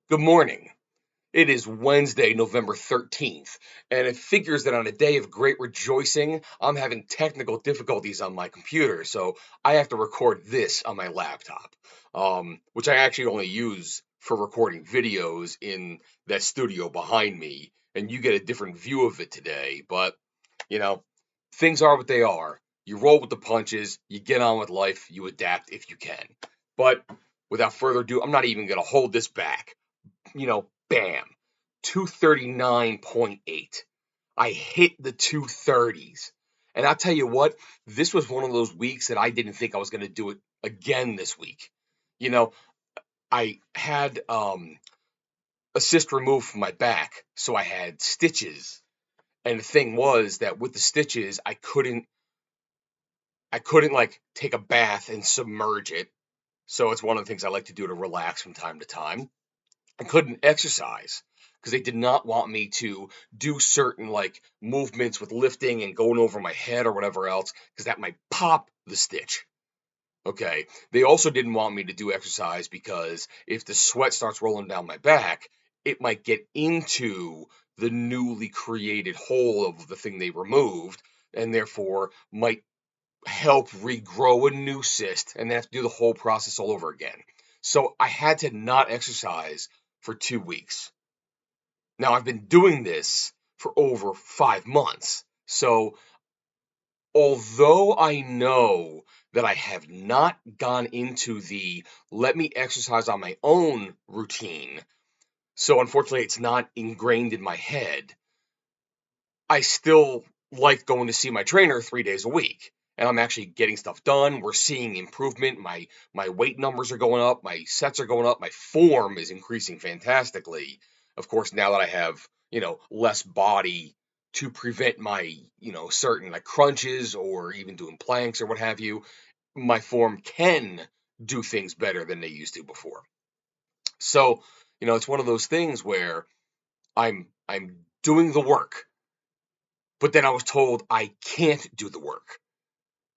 Good morning. It is Wednesday, November 13th, and it figures that on a day of great rejoicing, I'm having technical difficulties on my computer, so I have to record this on my laptop, which I actually only use for recording videos in that studio behind me, and you get a different view of it today, but, you know, things are what they are. You roll with the punches, you get on with life, you adapt if you can. But without further ado, I'm not even going to hold this back. Bam, 239.8. I hit the 230's. And I'll tell you what, this was one of those weeks that I didn't think I was going to do it again this week. You know, I had a cyst removed from my back, so I had stitches. And the thing was that with the stitches, I couldn't like take a bath and submerge it. So it's one of the things I like to do to relax from time to time. I couldn't exercise because they did not want me to do certain like movements with lifting and going over my head or whatever else because that might pop the stitch. Okay. They also didn't want me to do exercise because if the sweat starts rolling down my back, it might get into the newly created hole of the thing they removed and therefore might help regrow a new cyst and then have to do the whole process all over again. So I had to not exercise for 2 weeks. Now I've been doing this for over 5 months. So although I know that I have not gone into the let me exercise on my own routine, so unfortunately it's not ingrained in my head, I still like going to see my trainer 3 days a week. And I'm actually getting stuff done. We're seeing improvement. My weight numbers are going up. My sets are going up. My form is increasing fantastically. Of course, now that I have, less body to prevent my, certain like crunches or even doing planks or what have you, my form can do things better than they used to before. So, it's one of those things where I'm doing the work, but then I was told I can't do the work.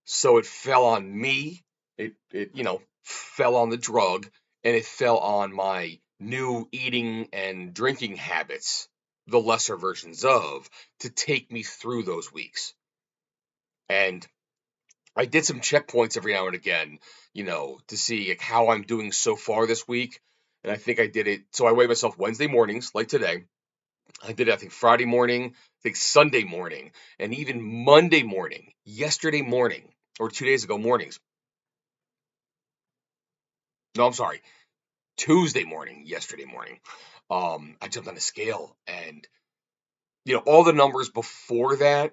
So it fell on me. It fell on the drug and it fell on my new eating and drinking habits, the lesser versions of, to take me through those weeks. And I did some checkpoints every now and again, to see like how I'm doing so far this week. And I think I did it. So I weigh myself Wednesday mornings, like today. I did it, I think, Friday morning, I think Sunday morning, and even Monday morning, yesterday morning, or 2 days ago mornings. No, I'm sorry, Tuesday morning, yesterday morning. I jumped on the scale and, all the numbers before that,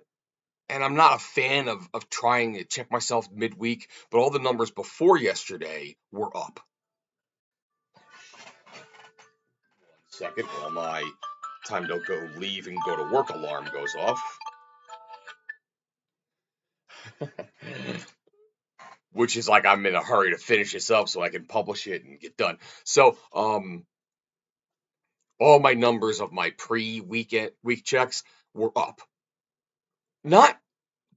and I'm not a fan of trying to check myself midweek, but all the numbers before yesterday were up. 1 second while my time to go leave and go to work alarm goes off. Which is like I'm in a hurry to finish this up so I can publish it and get done. So, all my numbers of my week checks were up. Not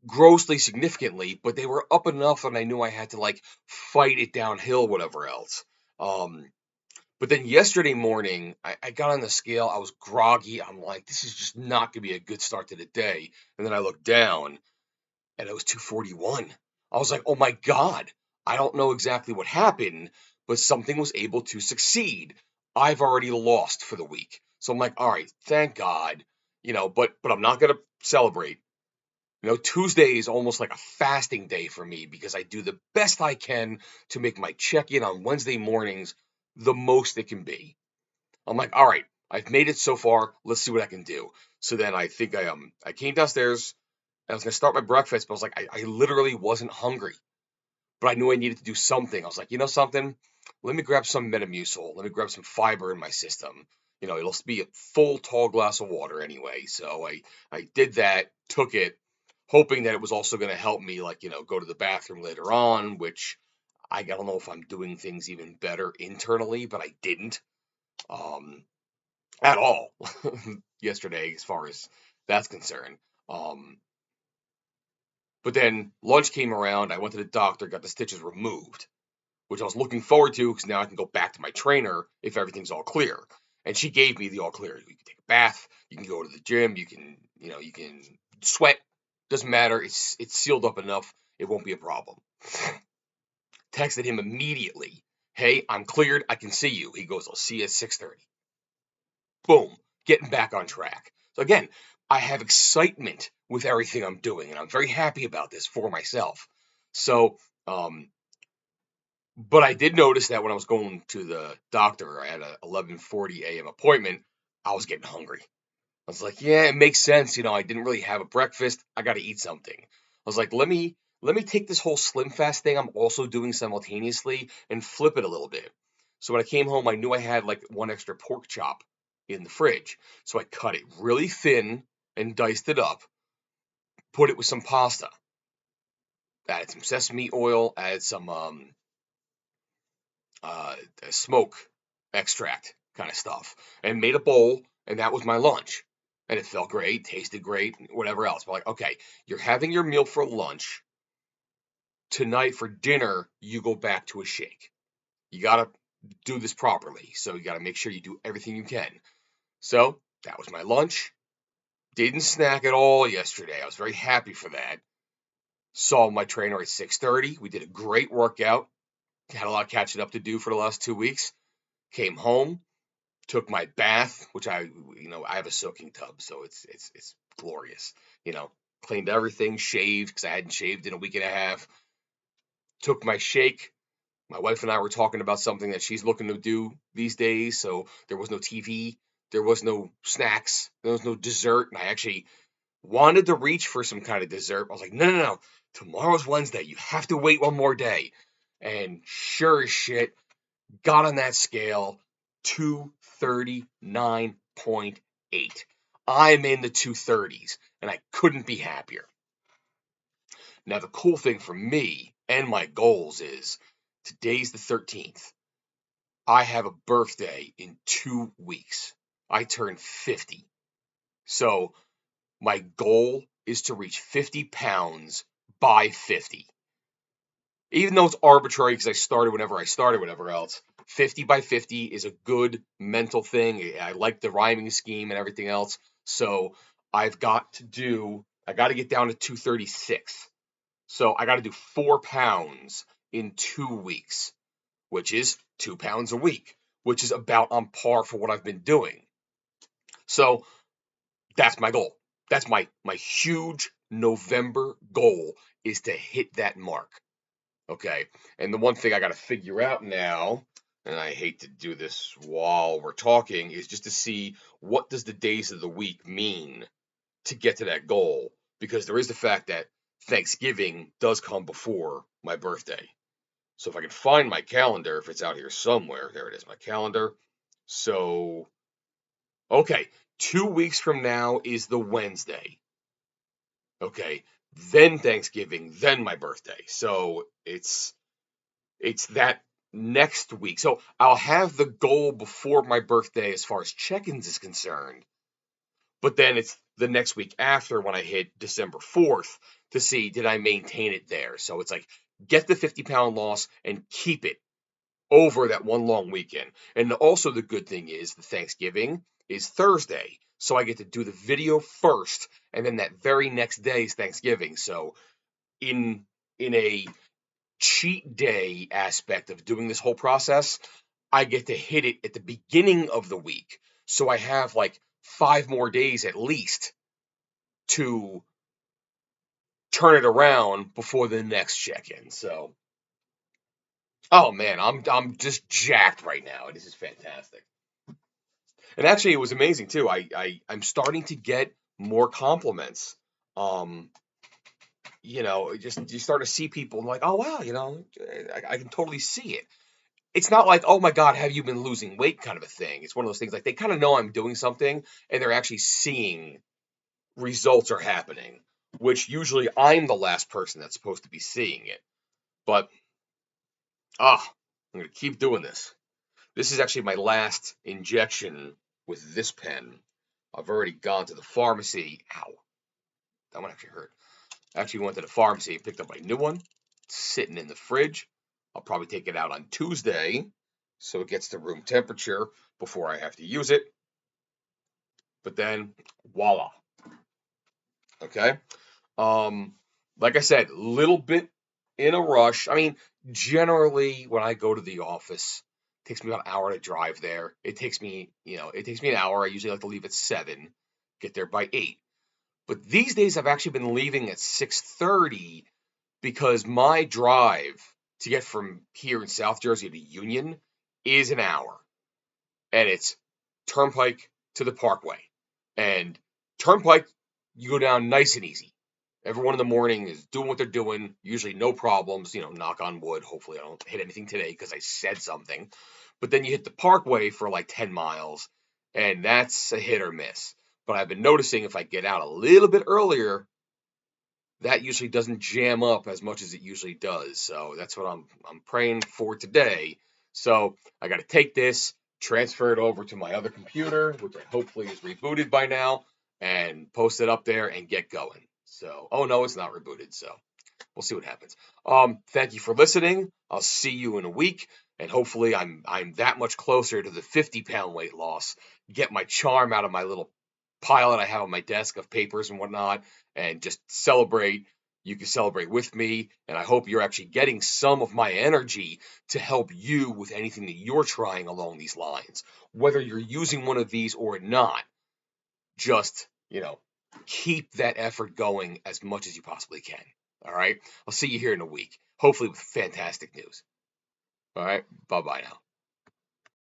grossly significantly, but they were up enough and I knew I had to like fight it downhill, whatever else. But then yesterday morning, I got on the scale. I was groggy. I'm like, this is just not going to be a good start to the day. And then I looked down and it was 241. I was like, oh my God, I don't know exactly what happened, but something was able to succeed. I've already lost for the week. So I'm like, all right, thank God, but I'm not going to celebrate. Tuesday is almost like a fasting day for me because I do the best I can to make my check-in on Wednesday mornings the most it can be. I'm like, all right, I've made it so far. Let's see what I can do. So then I think I came downstairs. I was gonna start my breakfast, but I was like, I literally wasn't hungry, but I knew I needed to do something. I was like, you know something? Let me grab some Metamucil. Let me grab some fiber in my system. It'll be a full tall glass of water anyway. So I did that, took it, hoping that it was also gonna help me, like, go to the bathroom later on, which I don't know if I'm doing things even better internally, but I didn't at all yesterday as far as that's concerned. Um, But then lunch came around. I went to the doctor, got the stitches removed, which I was looking forward to because now I can go back to my trainer if everything's all clear. And she gave me the all clear. You can take a bath, you can go to the gym, you can, you can sweat. Doesn't matter. It's sealed up enough. It won't be a problem. Texted him immediately. Hey, I'm cleared. I can see you. He goes, I'll see you at 6:30. Boom. Getting back on track. So again, I have excitement with everything I'm doing, and I'm very happy about this for myself. So, but I did notice that when I was going to the doctor, I had a 11:40 a.m. appointment, I was getting hungry. I was like, yeah, it makes sense. I didn't really have a breakfast. I got to eat something. I was like, let me take this whole slim fast thing I'm also doing simultaneously and flip it a little bit. So when I came home, I knew I had like one extra pork chop in the fridge. So I cut it really thin and diced it up, put it with some pasta, added some sesame oil, added some smoke extract kind of stuff, and made a bowl, and that was my lunch. And it felt great, tasted great, whatever else. But like, okay, you're having your meal for lunch. Tonight for dinner, you go back to a shake. You got to do this properly. So you got to make sure you do everything you can. So that was my lunch. Didn't snack at all yesterday. I was very happy for that. Saw my trainer at 6:30. We did a great workout. Had a lot of catching up to do for the last 2 weeks. Came home, took my bath, which I have a soaking tub, so it's glorious. Cleaned everything, shaved because I hadn't shaved in a week and a half. Took my shake. My wife and I were talking about something that she's looking to do these days, so there was no TV, there was no snacks, there was no dessert, and I actually wanted to reach for some kind of dessert. I was like, no, no, no, tomorrow's Wednesday. You have to wait one more day. And sure as shit, got on that scale, 239.8. I'm in the 230's, and I couldn't be happier. Now, the cool thing for me and my goals is today's the 13th. I have a birthday in 2 weeks. I turn 50. So my goal is to reach 50 pounds by 50. Even though it's arbitrary because I started whatever else, 50 by 50 is a good mental thing. I like the rhyming scheme and everything else. So I've got to get down to 236. So I got to do 4 pounds in 2 weeks, which is 2 pounds a week, which is about on par for what I've been doing. So that's my goal. That's my huge November goal, is to hit that mark. Okay. And the one thing I got to figure out now, and I hate to do this while we're talking, is just to see what does the days of the week mean to get to that goal, because there is the fact that Thanksgiving does come before my birthday. So if I can find my calendar, if it's out here somewhere, there it is, my calendar. So, okay, 2 weeks from now is the Wednesday. Okay, then Thanksgiving, then my birthday. So it's that next week. So I'll have the goal before my birthday as far as check-ins is concerned. But then it's the next week after when I hit December 4th to see, did I maintain it there? So it's like, get the 50-pound loss and keep it over that one long weekend. And also the good thing is the Thanksgiving is Thursday. So I get to do the video first, and then that very next day is Thanksgiving. So in a cheat day aspect of doing this whole process, I get to hit it at the beginning of the week. So I have like 5 more days at least to turn it around before the next check-in. So, oh man, I'm just jacked right now. This is fantastic. And actually, it was amazing too. I'm starting to get more compliments. Just you start to see people like, oh wow, I can totally see it. It's not like, oh my God, have you been losing weight kind of a thing. It's one of those things like they kind of know I'm doing something and they're actually seeing results are happening, which usually I'm the last person that's supposed to be seeing it. But, I'm going to keep doing this. This is actually my last injection with this pen. I've already gone to the pharmacy. Ow. That one actually hurt. Actually went to the pharmacy and picked up my new one. It's sitting in the fridge. I'll probably take it out on Tuesday. so it gets to room temperature before I have to use it. But then, voila. Okay. Um, like I said, little bit in a rush. I mean, generally when I go to the office, it takes me about an hour to drive there. It takes me, it takes me an hour. I usually like to leave at 7, get there by 8. But these days I've actually been leaving at 6:30 because my drive to get from here in South Jersey to Union is an hour. And it's Turnpike to the Parkway. And Turnpike, you go down nice and easy. Everyone in the morning is doing what they're doing, usually no problems, knock on wood. Hopefully I don't hit anything today because I said something. But then you hit the Parkway for like 10 miles, and that's a hit or miss. But I've been noticing if I get out a little bit earlier, that usually doesn't jam up as much as it usually does. So that's what I'm praying for today. So I got to take this, transfer it over to my other computer, which I hopefully is rebooted by now, and post it up there and get going. So, oh no, it's not rebooted. So we'll see what happens. Thank you for listening. I'll see you in a week, and hopefully I'm that much closer to the 50-pound weight loss. Get my charm out of my little pile that I have on my desk of papers and whatnot, and just celebrate. You can celebrate with me, and I hope you're actually getting some of my energy to help you with anything that you're trying along these lines. Whether you're using one of these or not, just, keep that effort going as much as you possibly can. All right? I'll see you here in a week, hopefully with fantastic news. All right? Bye-bye now.